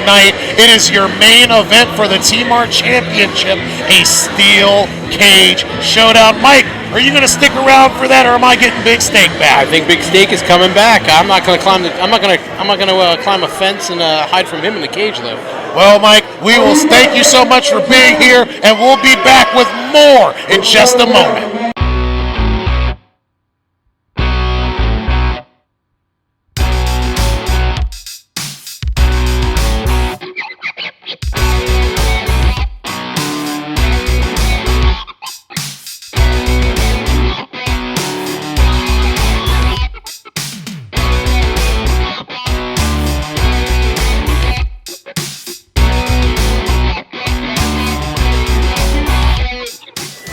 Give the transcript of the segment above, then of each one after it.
tonight. It is your main event for the T-Mart Championship, a steel cage showdown. Mike, are you going to stick around for that, or am I getting Big Steak back? I think Big Steak is coming back. I'm not going to climb a fence and hide from him in the cage, though. Well, Mike, we will thank you so much for being here, and we'll be back with more in just a moment.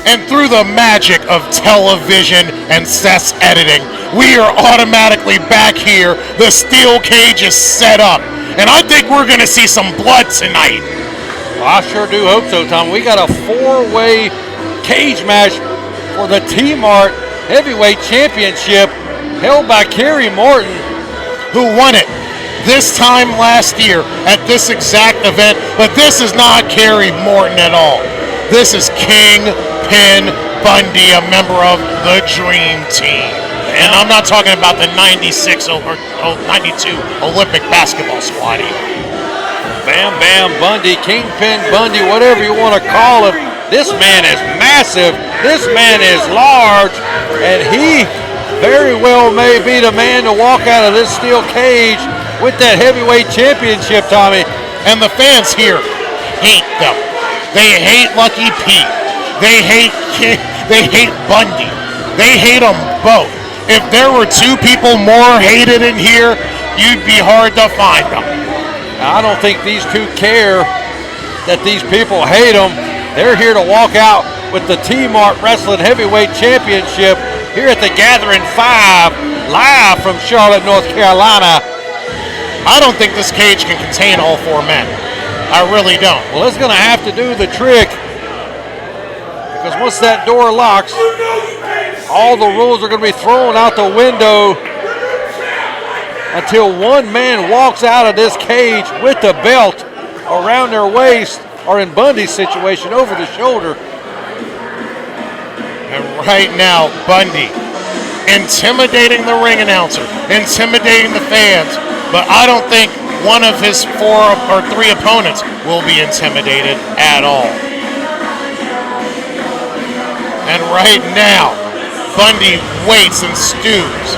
And through the magic of television and Seth's editing, we are automatically back here. The steel cage is set up, and I think we're going to see some blood tonight. Well, I sure do hope so, Tom. We got a 4-way cage match for the T-Mart Heavyweight Championship held by Kerry Morton, who won it this time last year at this exact event. But this is not Kerry Morton at all. This is Kingpin Bundy, a member of the Dream Team. And I'm not talking about the 96 or 92 Olympic basketball squad either. Bam Bam Bundy, Kingpin Bundy, whatever you want to call him. This man is massive. This man is large. And he very well may be the man to walk out of this steel cage with that heavyweight championship, Tommy. And the fans here hate them. They hate Lucky Pete. They hate Bundy. They hate them both. If there were two people more hated in here, you'd be hard to find them. Now, I don't think these two care that these people hate them. They're here to walk out with the T-Mart Wrestling Heavyweight Championship here at the Gathering 5, live from Charlotte, North Carolina. I don't think this cage can contain all four men. I really don't. Well, it's going to have to do the trick, because once that door locks, all the rules are going to be thrown out the window until one man walks out of this cage with the belt around their waist, or in Bundy's situation, over the shoulder. And right now, Bundy intimidating the ring announcer, intimidating the fans, but I don't think one of his 4 or 3 opponents will be intimidated at all. And right now, Bundy waits and stews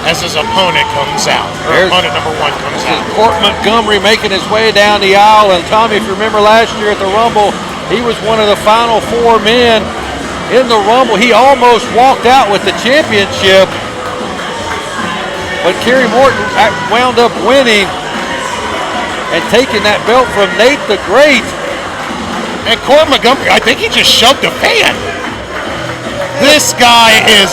as his opponent comes out. Opponent number 1 comes out. Court Montgomery making his way down the aisle. And Tommy, if you remember last year at the Rumble, he was one of the final 4 men in the Rumble. He almost walked out with the championship, but Kerry Morton wound up winning and taking that belt from Nate the Great. And Court Montgomery, I think he just shoved a fan. This guy is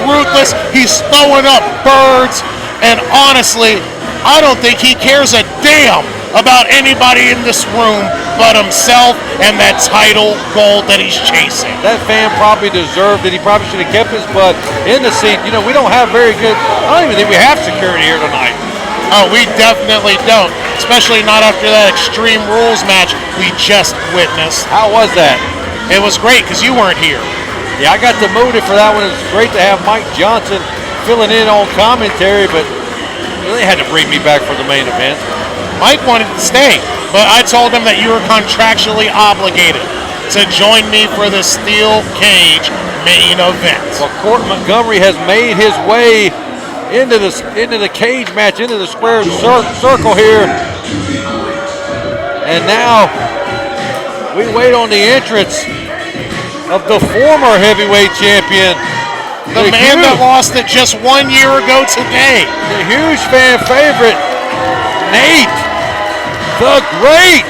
ruthless. He's throwing up birds. And honestly, I don't think he cares a damn about anybody in this room but himself and that title gold that he's chasing. That fan probably deserved it. He probably should have kept his butt in the seat. You know, we don't have very good, I don't even think we have security here tonight. Oh, we definitely don't, especially not after that Extreme Rules match we just witnessed. How was that? It was great because you weren't here. Yeah, I got demoted for that one. It was great to have Mike Johnson filling in on commentary, but they had to bring me back for the main event. Mike wanted to stay, but I told him that you were contractually obligated to join me for the steel cage main event. Well, Court Montgomery has made his way into the cage match, into the square circle here. And now we wait on the entrance of the former heavyweight champion. The man that lost it just 1 year ago today. The huge fan favorite, Nate the Great.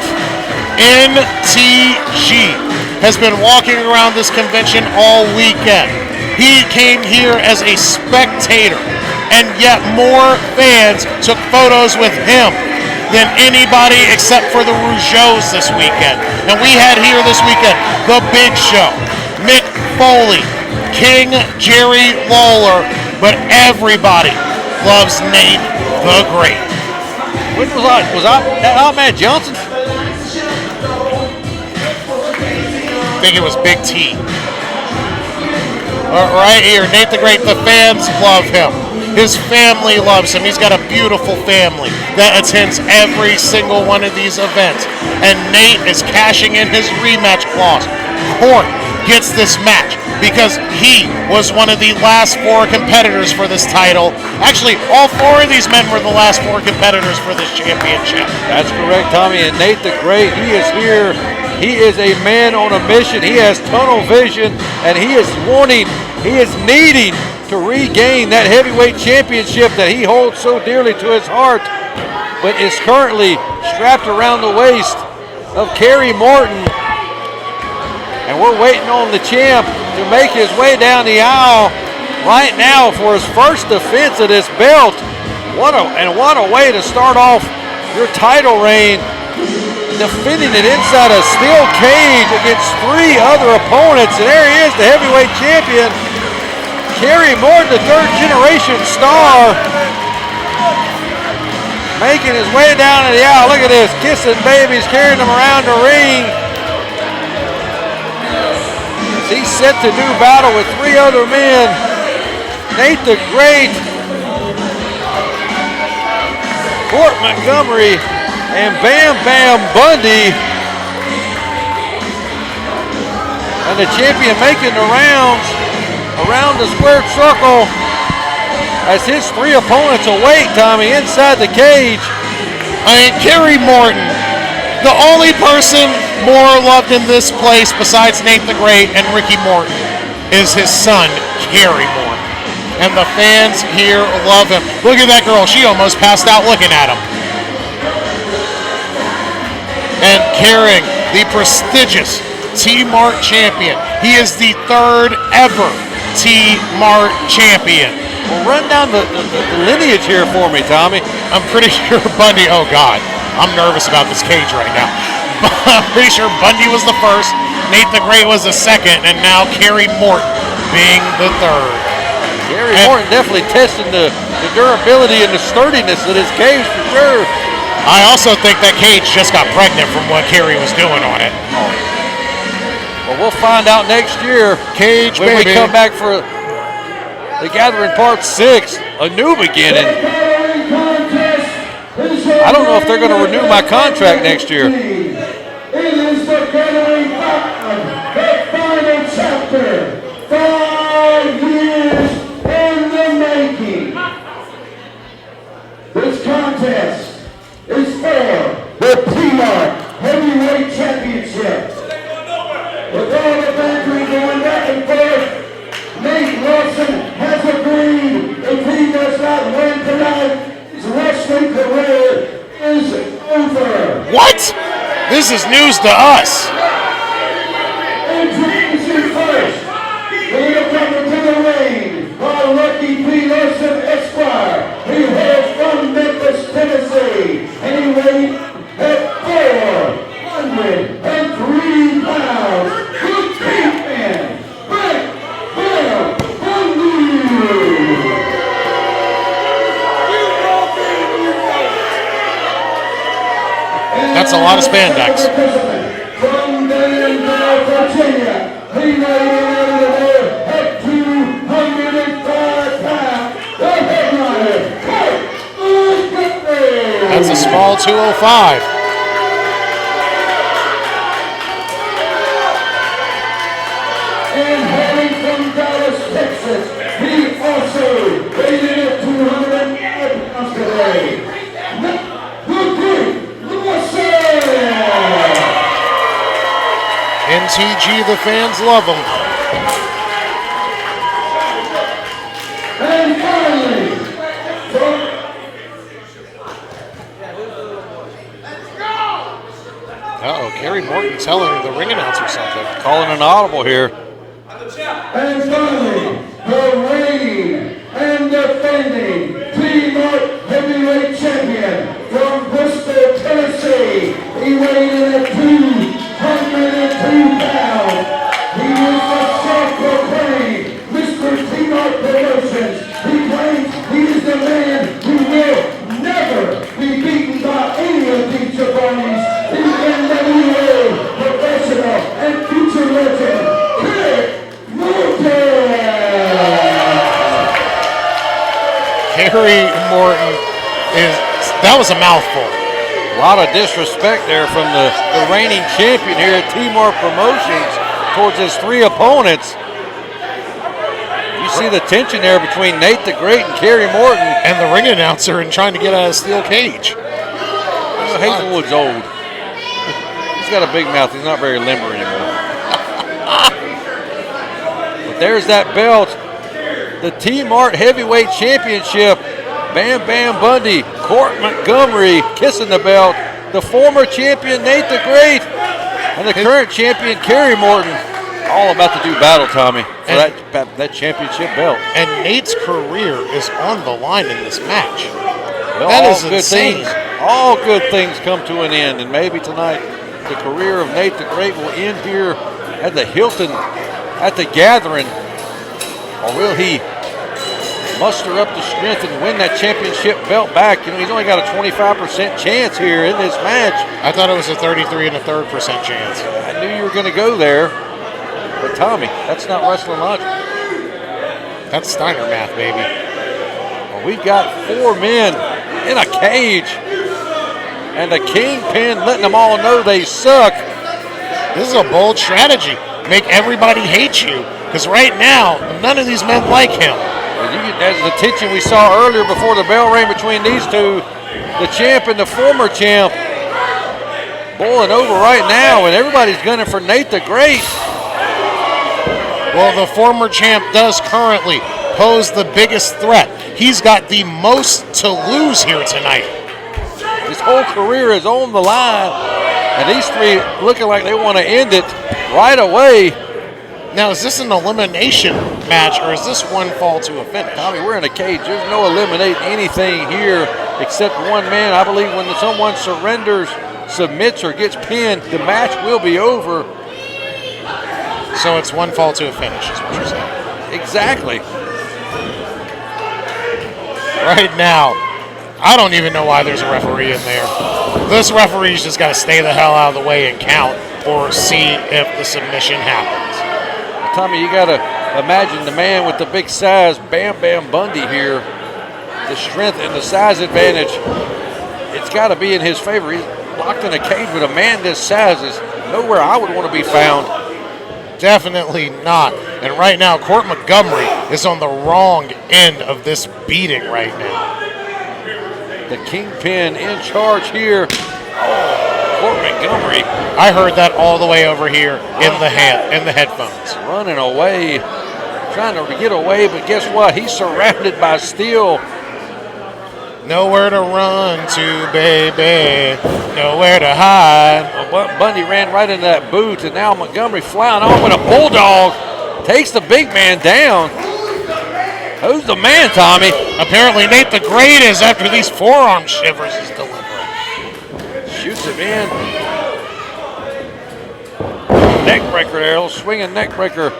NTG has been walking around this convention all weekend. He came here as a spectator, and yet more fans took photos with him than anybody except for the Rougeaus this weekend. And we had here this weekend the Big Show, Mick Foley, King Jerry Lawler, but everybody loves Nate the Great. Which was that Ahmed Johnson? I think it was Big T. Right here, Nate the Great, the fans love him. His family loves him. He's got a beautiful family that attends every single one of these events. And Nate is cashing in his rematch clause. Court gets this match because he was one of the last 4 competitors for this title. Actually, all 4 of these men were the last 4 competitors for this championship. That's correct, Tommy. And Nate the Great, he is here. He is a man on a mission. He has tunnel vision, and he is needing to regain that heavyweight championship that he holds so dearly to his heart, but is currently strapped around the waist of Kerry Morton. And we're waiting on the champ to make his way down the aisle right now for his first defense of this belt. What a way to start off your title reign, defending it inside a steel cage against 3 other opponents. And there he is, the heavyweight champion, Kerry Morton, the 3rd generation star, making his way down to the aisle. Look at this, kissing babies, carrying them around the ring. He's set to do battle with 3 other men. Nate the Great, Fort Montgomery, and Bam Bam Bundy. And the champion making the rounds around the squared circle as his 3 opponents await, Tommy, inside the cage. I mean, Kerry Morton, the only person more loved in this place besides Nate the Great and Ricky Morton is his son, Kerry Morton. And the fans here love him. Look at that girl. She almost passed out looking at him. And carrying the prestigious T-Mart champion. He is the 3rd ever T-Mart champion. Well, run down the lineage here for me, Tommy. I'm pretty sure Bundy, oh God, I'm nervous about this cage right now. I'm pretty sure Bundy was the 1st, Nate the Great was the 2nd, and now Kerry Morton being the 3rd. Kerry Morton definitely testing the durability and the sturdiness of this cage for sure. I also think that cage just got pregnant from what Kerry was doing on it. Well, we'll find out next year. Cage, when baby. we come back for the Gathering Part 6, a new beginning. I don't know if they're going to renew my contract next year. It is the Gathering Part, the final chapter. 5 years in the making. This contest is for the T-Mart Heavyweight Championship. With all the bantering going back and forth, Nate Lawson has agreed if he does not win tonight, his wrestling career is over. What? This is news to us. Introducing first, welcome to the ring, our Lucky P. Lawson Esquire. He hails from Memphis, Tennessee, and he weighs at 403 pounds. Good man, Bam Bam Bundy. That's a lot of spandex. From Danville, Virginia, he weighed in at 205 pounds. The headliner, Kurt Montgomery. That's a small 205. And hailing from Dallas, Texas, he also weighed in at 205 pounds today. NTG, the fans love him. And finally, Uh-oh, Kerry Morton telling the ring announcer something. Calling an audible here. and finally, the reigning and defending T-Mart Heavyweight Champion from Bristol, Tennessee. He weighed in at 202 pounds. He is the self-proclaimed Mr. T-Mart Promotions. He claims he is the man who will never be beaten Kerry Morton that was a mouthful. A lot of disrespect there from the reigning champion here at T-Mark Promotions towards his 3 opponents. You see the tension there between Nate the Great and Kerry Morton. And the ring announcer and trying to get out of a steel cage. Hazelwood's old. He's got a big mouth. He's not very limber anymore. But there's that belt. The T-Mart Heavyweight Championship. Bam Bam Bundy, Court Montgomery kissing the belt. The former champion Nate the Great and the current champion Kerry Morton. All about to do battle, Tommy, for that championship belt. And Nate's career is on the line in this match. Well, that all is good insane. All good things come to an end, and maybe tonight the career of Nate the Great will end here at the Hilton at the Gathering, or will he muster up the strength and win that championship belt back? You know, he's only got a 25% chance here in this match. I thought it was a 33 1/3% chance. I knew you were going to go there, but Tommy, that's not wrestling logic. That's Steiner math, baby. Well, we've got 4 men in a cage, and the Kingpin letting them all know they suck. This is a bold strategy. Make everybody hate you, because right now, none of these men like him. As the tension we saw earlier before the bell rang between these two, the champ and the former champ, boiling over right now, and everybody's gunning for Nate the Great. Well, the former champ does currently pose the biggest threat. He's got the most to lose here tonight. His whole career is on the line, and these 3 looking like they want to end it right away. Now, is this an elimination match, or is this one fall to a finish? Tommy, we're in a cage. There's no eliminating anything here except one man. I believe when someone surrenders, submits, or gets pinned, the match will be over. So it's one fall to a finish, is what you're saying. Exactly. Right now, I don't even know why there's a referee in there. This referee's just got to stay the hell out of the way and count, or see if the submission happens. Tommy, you got to imagine the man with the big size, Bam Bam Bundy here, the strength and the size advantage. It's got to be in his favor. He's locked in a cage with a man this size. Is nowhere I would want to be found. Definitely not. And right now, Court Montgomery is on the wrong end of this beating right now. The Kingpin in charge here. Oh, Court Montgomery. I heard that all the way over here in the headphones. Running away, trying to get away, but guess what? He's surrounded by steel. Nowhere to run to, baby. Nowhere to hide. Well, Bundy ran right into that boot, and now Montgomery flying off with a bulldog. Takes the big man down. Who's the man, Tommy? Apparently Nate the Great is, after these forearm shivers he's delivering. Shoots him in. Neck breaker there, a little swinging neck breaker.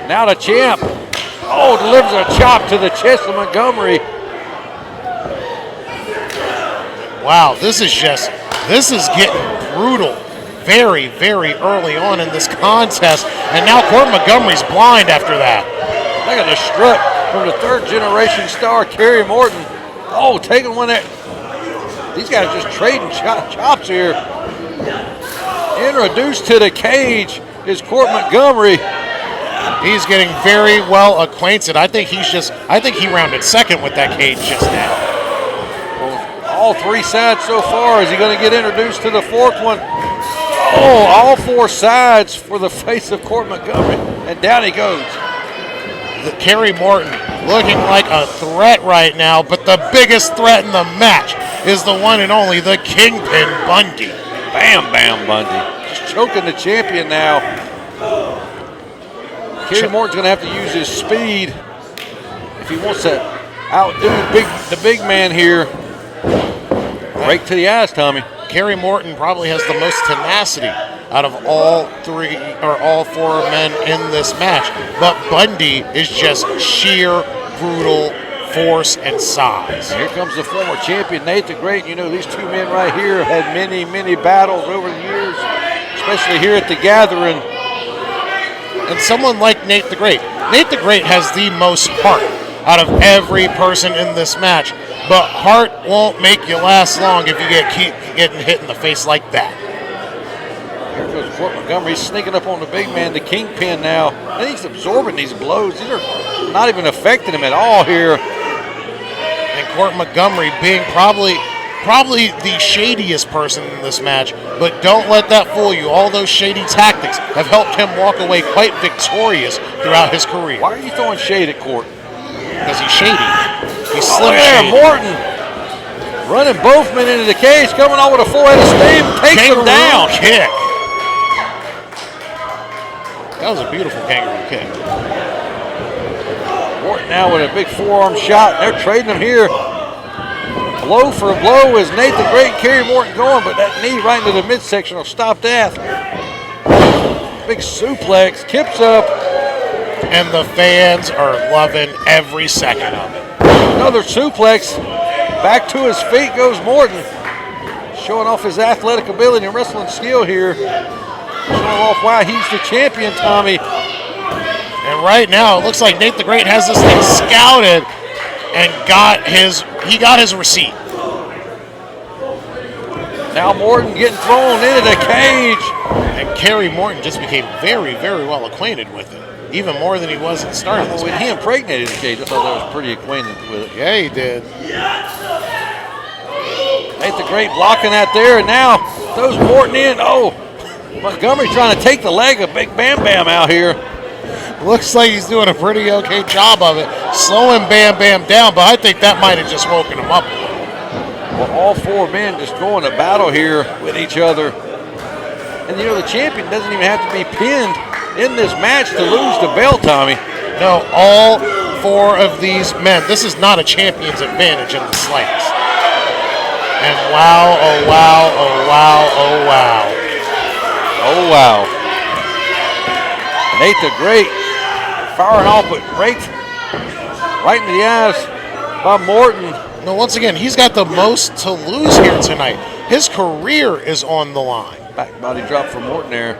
Now the champ. Oh, delivers a chop to the chest of Montgomery. Wow, this is getting brutal very, very early on in this contest. And now Court Montgomery's blind after that. Look at the strut from the 3rd generation star, Kerry Morton. Oh, taking one that. These guys just trading chops here. Introduced to the cage is Court Montgomery. He's getting very well acquainted. I think he rounded second with that cage just now. All 3 sides so far. Is he going to get introduced to the 4th one? Oh, all 4 sides for the face of Court Montgomery. And down he goes. Kerry Morton looking like a threat right now, but the biggest threat in the match is the one and only, the Kingpin Bundy. Bam Bam Bundy. Just choking the champion now. Kerry Morton's going to have to use his speed if he wants to outdo the big man here. Right to the eyes, Tommy. Kerry Morton probably has the most tenacity out of all 4 men in this match. But Bundy is just sheer brutal force and size. Here comes the former champion, Nate the Great. You know, these 2 men right here have had many, many battles over the years, especially here at the Gathering. And someone like Nate the Great. Nate the Great has the most heart out of every person in this match. But heart won't make you last long if you keep getting hit in the face like that. Here goes Court Montgomery sneaking up on the big man, the kingpin now. And he's absorbing these blows. These are not even affecting him at all here. And Court Montgomery being probably the shadiest person in this match, but don't let that fool you. All those shady tactics have helped him walk away quite victorious throughout his career. Why are you throwing shade at Court? Because he's shady. He's slim there, shady. Morton running both men into the cage, coming on with a full-headed steam, takes him down. Kick. That was a beautiful kangaroo kick. Morton now with a big forearm shot. They're trading him here. Blow for blow as Nate the Great carried Morton going, but that knee right into the midsection will stop that. Big suplex, Kip's up. And the fans are loving every second of it. Another suplex. Back to his feet goes Morton. Showing off his athletic ability and wrestling skill here. Showing off why he's the champion, Tommy. And right now, it looks like Nate the Great has this thing scouted and got his receipt. Now Morton getting thrown into the cage. And Kerry Morton just became very, very well acquainted with it. Even more than he was at the start of this When match. he impregnated the cage, I thought that was pretty acquainted with it. Yeah, he did. Nate the Great blocking that there, and now throws Morton in. Oh, Montgomery trying to take the leg of Big Bam Bam out here. Looks like he's doing a pretty okay job of it, slowing Bam Bam down, but I think that might have just woken him up. Well, all four men just going to battle here with each other. And you know, the champion doesn't even have to be pinned in this match to lose the belt, Tommy. No, all four of these men, this is not a champion's advantage in the slightest. And wow, oh wow, oh wow, oh wow. Oh, wow. Nate the Great firing off, but raked right into the eyes by Morton. No, once again, he's got the most to lose here tonight. His career is on the line. Back body drop for Morton there.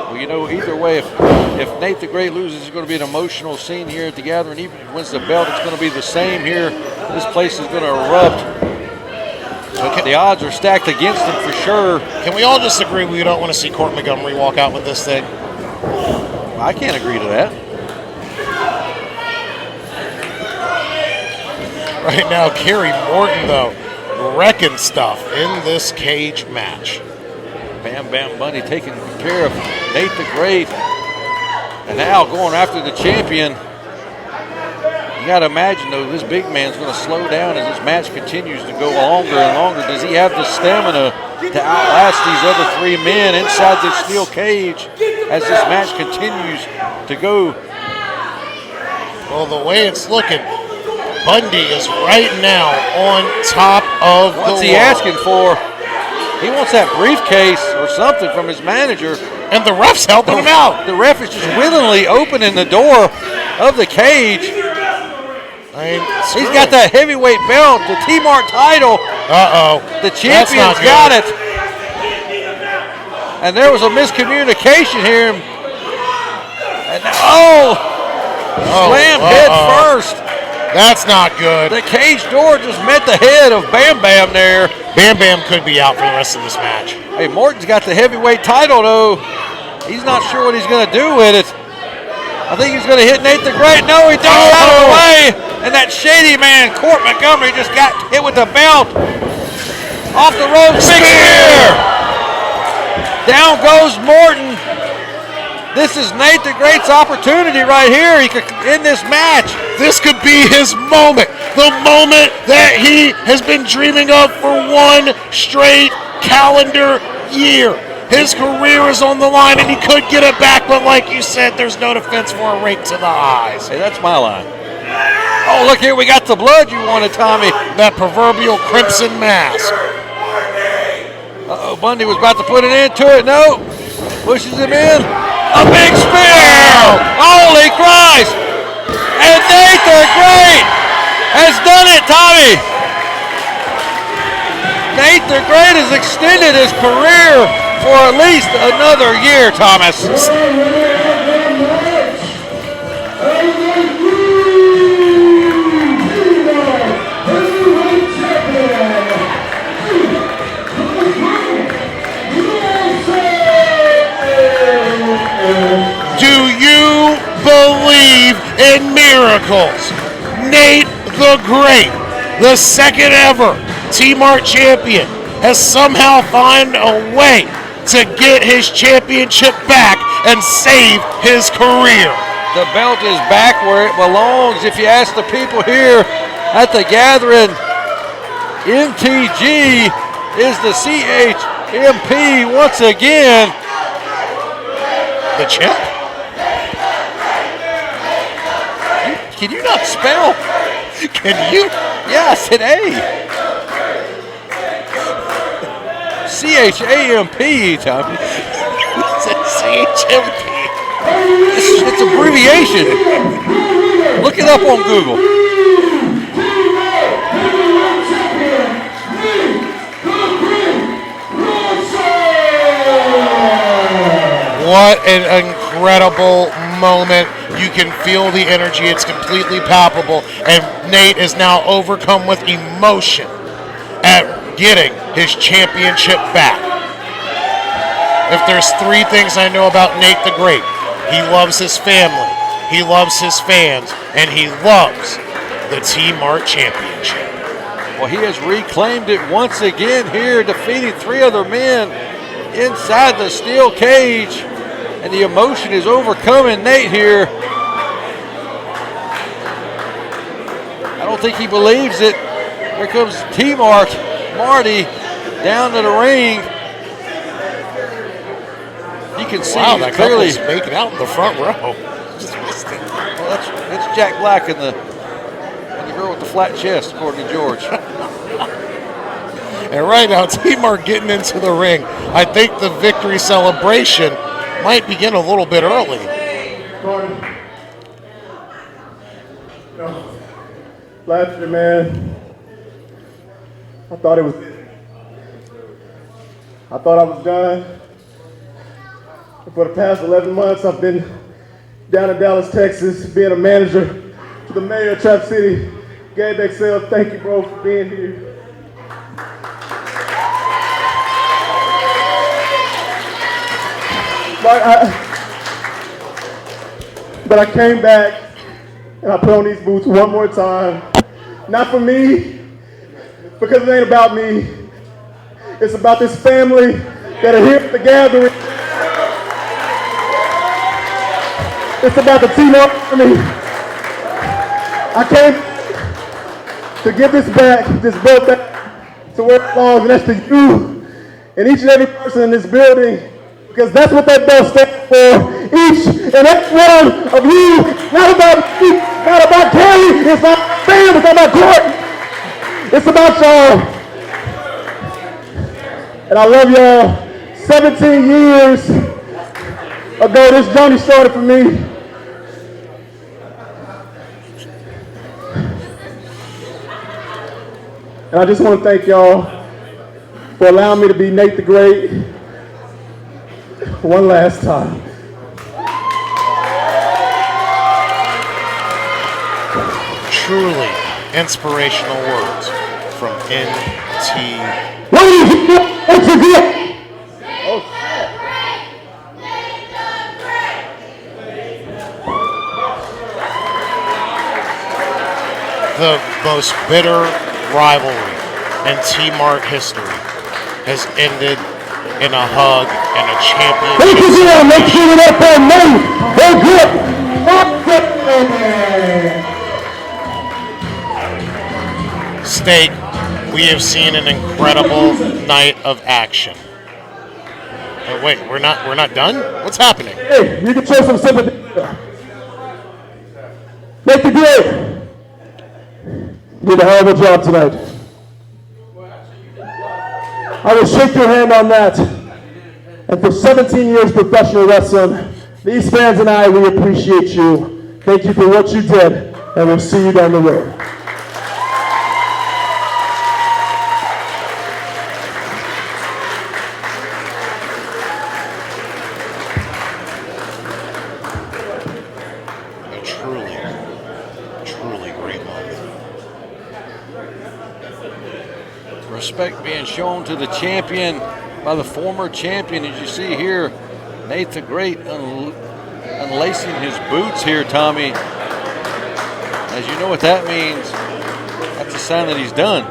Well, you know, either way, if Nate the Great loses, it's going to be an emotional scene here at the Gathering. Even if he wins the belt, it's going to be the same here. This place is going to erupt. But the odds are stacked against him for sure. Can we all just agree we don't want to see Court Montgomery walk out with this thing? I can't agree to that. Right now, Kerry Morton, though, wrecking stuff in this cage match. Bam Bam Bunny taking care of Nate the Great. And now going after the champion. You got to imagine, though, this big man's going to slow down as this match continues to go longer and longer. Does he have the stamina to outlast these other three men inside this steel cage as this match continues to go? Well, the way it's looking, Bundy is right now on top of the What's he world. asking for? He wants that briefcase or something from his manager. And the ref's helping him out. The ref is just willingly opening the door of the cage. He's got that heavyweight belt, the T-Mart title. Uh-oh. The champion's got it. And there was a miscommunication here. And slammed head first. That's not good. The cage door just met the head of Bam Bam there. Bam Bam could be out for the rest of this match. Hey, Morton's got the heavyweight title, though. He's not sure what he's going to do with it. I think he's going to hit Nate the Great. No, he ducks out of the way. And that shady man, Court Montgomery, just got hit with the belt. Off the ropes, big spear. Down goes Morton. This is Nate the Great's opportunity right here. He could end this match. This could be his moment. The moment that he has been dreaming of for one straight calendar year. His career is on the line and he could get it back, but like you said, there's no defense for a rake to the eyes. Hey, that's my line. Oh, look here, we got the blood you wanted, Tommy. That proverbial crimson mask. Uh-oh, Bundy was about to put it into it. No. Pushes him in. A big spear! Holy Christ! And Nate the Great has done it, Tommy! Nate the Great has extended his career for at least another year, Thomas. miracles. Nate the Great, the second ever T-Mart champion, has somehow found a way to get his championship back and save his career. The belt is back where it belongs. If you ask the people here at the gathering, MTG is the CHMP once again. The champ? Can you not spell? Can you? Yeah, I said A. CHAMP, Tommy. CHMP. It's abbreviation. Look it up on Google. What an incredible moment. You can feel the energy. It's completely palpable. And Nate is now overcome with emotion at getting his championship back. If there's three things I know about Nate the Great, he loves his family, he loves his fans, and he loves the T-Mart Championship. Well, he has reclaimed it once again here, defeating 3 other men inside the steel cage. And the emotion is overcoming Nate here. I don't think he believes it. Here comes T-Mart, Marty, down to the ring. You can see Wow, that clearly couple's making out in the front row. Just missed it. Well, that's Jack Black and the girl with the flat chest, according to George. And right now, T-Mart getting into the ring. I think the victory celebration might begin a little bit early. Last year, man, I thought I was done. For the past 11 months, I've been down in Dallas, Texas, being a manager to the mayor of Trap City, Gabe Excel. Thank you, bro, for being here. But I came back and I put on these boots one more time. Not for me, because it ain't about me. It's about this family that are here at the gathering. It's about the T-Mart family. I came to give this belt back to where it belongs, and that's to you and each and every person in this building, because that's what that belt stands for. Each and every one of you, not about me, not about Kelly, it's not about Sam, it's not about Court. It's about y'all. And I love y'all. 17 years ago, this journey started for me. And I just want to thank y'all for allowing me to be Nate the Great one last time. Truly inspirational words from NT. The most bitter rivalry in T-Mart history has ended in a hug and a championship. Make sure that for Nate. They're good. Steak, we have seen an incredible night of action. Oh, wait, we're not done? What's happening? Hey, you can show some sympathy. Nate the Great. You did a hell of a job tonight. I will shake your hand on that. And for 17 years professional wrestling, these fans and I, we appreciate you. Thank you for what you did, and we'll see you down the road. A truly great moment. Respect being shown to the champion by the former champion, as you see here. Nate the Great unlacing his boots here, Tommy. As you know what that means, that's a sign that he's done.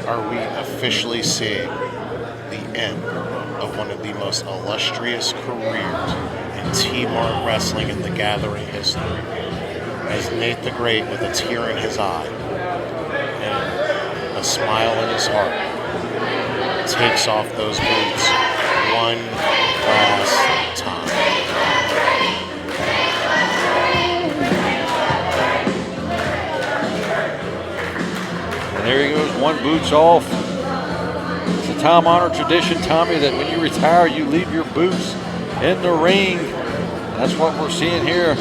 Are we officially seeing the end of one of the most illustrious careers in T-Mart Wrestling in the Gathering history? As Nate the Great, with a tear in his eye and a smile in his heart, takes off those boots one last time. And there he goes, one boot's off. It's a time-honored tradition, Tommy, that when you retire, you leave your boots in the ring. That's what we're seeing here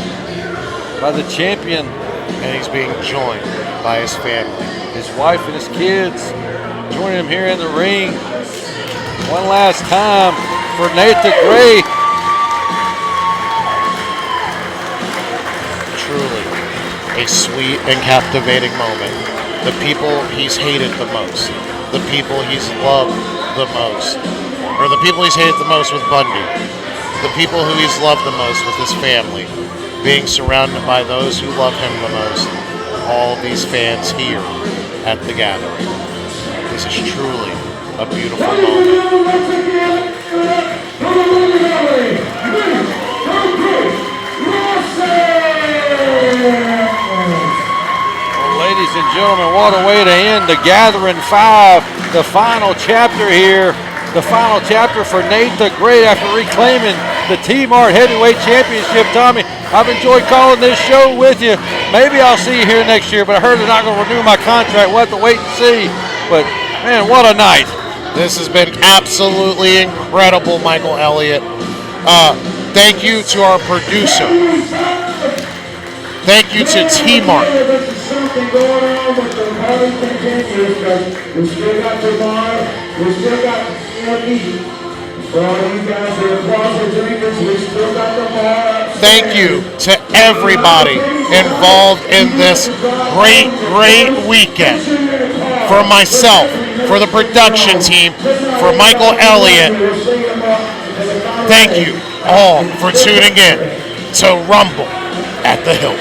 by the champion. And he's being joined by his family. His wife and his kids joining him here in the ring. One last time for Nate the Great. Truly a sweet and captivating moment. The people he's hated the most, the people he's loved the most, or the people he's hated the most with Bundy, the people who he's loved the most with his family, being surrounded by those who love him the most, all these fans here at the Gathering. This is truly a beautiful moment. Well, ladies and gentlemen, what a way to end the Gathering 5, the final chapter here. The final chapter for Nate the Great after reclaiming the T-Mart Heavyweight Championship. Tommy, I've enjoyed calling this show with you. Maybe I'll see you here next year, but I heard they're not going to renew my contract. We'll have to wait and see. But, man, what a night. This has been absolutely incredible, Michael Elliott. Thank you to our producer. Thank you to T-Mart. Something going on with the party continues because we still got the bar, we still got the for all you guys who are closet drinkers, we still got the bar. Thank you to everybody involved in this great, great weekend. For myself, for the production team, for Michael Elliott, thank you all for tuning in to Rumble at the Hill.